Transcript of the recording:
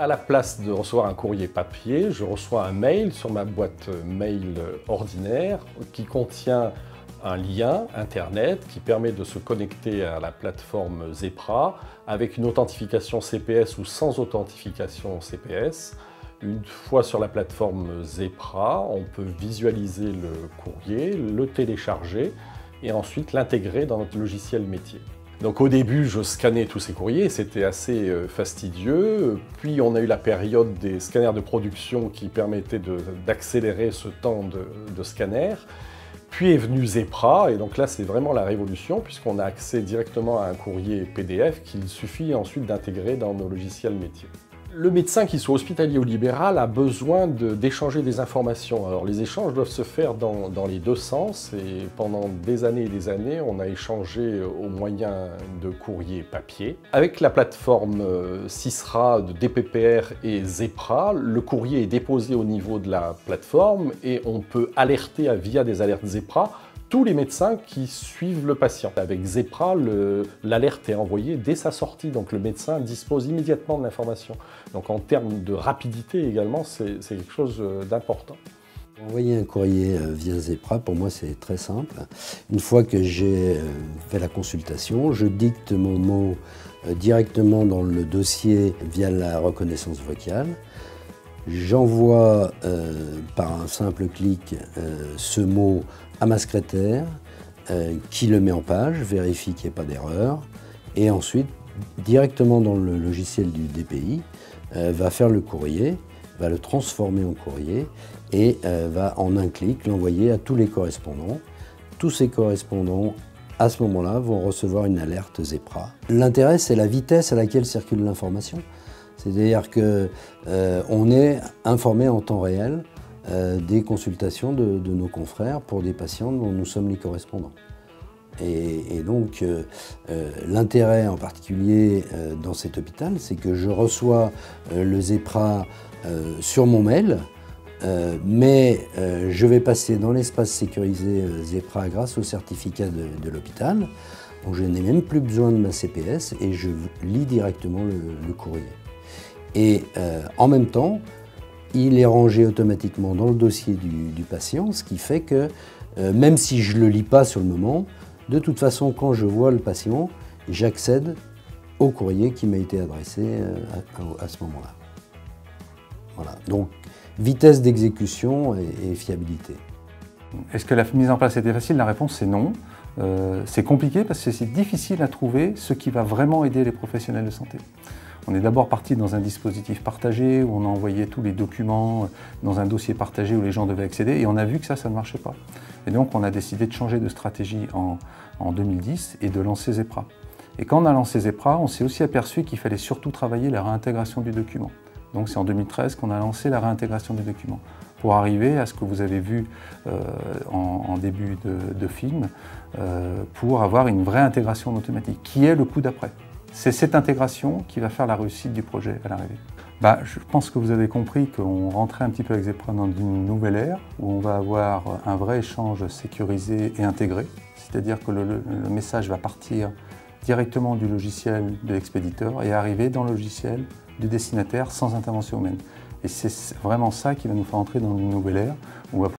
À la place de recevoir un courrier papier, je reçois un mail sur ma boîte mail ordinaire qui contient un lien internet qui permet de se connecter à la plateforme Zepra avec une authentification CPS ou sans authentification CPS. Une fois sur la plateforme Zepra, on peut visualiser le courrier, le télécharger et ensuite l'intégrer dans notre logiciel métier. Donc au début, je scannais tous ces courriers, c'était assez fastidieux. Puis on a eu la période des scanners de production qui permettaient d'accélérer ce temps de scanner. Puis est venu Zepra, et donc là c'est vraiment la révolution puisqu'on a accès directement à un courrier PDF qu'il suffit ensuite d'intégrer dans nos logiciels métiers. Le médecin, qu'il soit hospitalier ou libéral, a besoin d'échanger des informations. Alors les échanges doivent se faire dans les deux sens et pendant des années, on a échangé au moyen de courriers papier. Avec la plateforme CISRA de DPPR et Zepra, le courrier est déposé au niveau de la plateforme et on peut alerter via des alertes Zepra tous les médecins qui suivent le patient. Avec Zepra, l'alerte est envoyée dès sa sortie, donc le médecin dispose immédiatement de l'information. Donc en termes de rapidité également, c'est quelque chose d'important. Envoyer un courrier via Zepra, pour moi c'est très simple. Une fois que j'ai fait la consultation, je dicte mon mot directement dans le dossier via la reconnaissance vocale. J'envoie par un simple clic ce mot à ma secrétaire qui le met en page, vérifie qu'il n'y ait pas d'erreur et ensuite directement dans le logiciel du DPI va faire le courrier, va le transformer en courrier et va en un clic l'envoyer à tous les correspondants. Tous ces correspondants à ce moment-là vont recevoir une alerte Zepra. L'intérêt c'est la vitesse à laquelle circule l'information. C'est-à-dire qu'on est informé en temps réel des consultations de nos confrères pour des patients dont nous sommes les correspondants. Et donc l'intérêt en particulier dans cet hôpital, c'est que je reçois le Zepra sur mon mail, mais je vais passer dans l'espace sécurisé Zepra grâce au certificat de l'hôpital. Donc je n'ai même plus besoin de ma CPS et je lis directement le courrier. Et en même temps, il est rangé automatiquement dans le dossier du patient, ce qui fait que même si je ne le lis pas sur le moment, de toute façon, quand je vois le patient, j'accède au courrier qui m'a été adressé à ce moment-là. Voilà. Donc, vitesse d'exécution et fiabilité. Est-ce que la mise en place était facile? La réponse c'est non. C'est compliqué parce que c'est difficile à trouver ce qui va vraiment aider les professionnels de santé. On est d'abord parti dans un dispositif partagé où on a envoyé tous les documents dans un dossier partagé où les gens devaient accéder et on a vu que ça ne marchait pas. Et donc on a décidé de changer de stratégie en 2010 et de lancer Zepra. Et quand on a lancé Zepra, on s'est aussi aperçu qu'il fallait surtout travailler la réintégration du document. Donc c'est en 2013 qu'on a lancé la réintégration du document pour arriver à ce que vous avez vu en début de film, pour avoir une vraie intégration en automatique, qui est le coup d'après. C'est cette intégration qui va faire la réussite du projet à l'arrivée. Je pense que vous avez compris qu'on rentrait un petit peu avec Zepra dans une nouvelle ère où on va avoir un vrai échange sécurisé et intégré. C'est-à-dire que le message va partir directement du logiciel de l'expéditeur et arriver dans le logiciel du destinataire sans intervention humaine. Et c'est vraiment ça qui va nous faire entrer dans une nouvelle ère où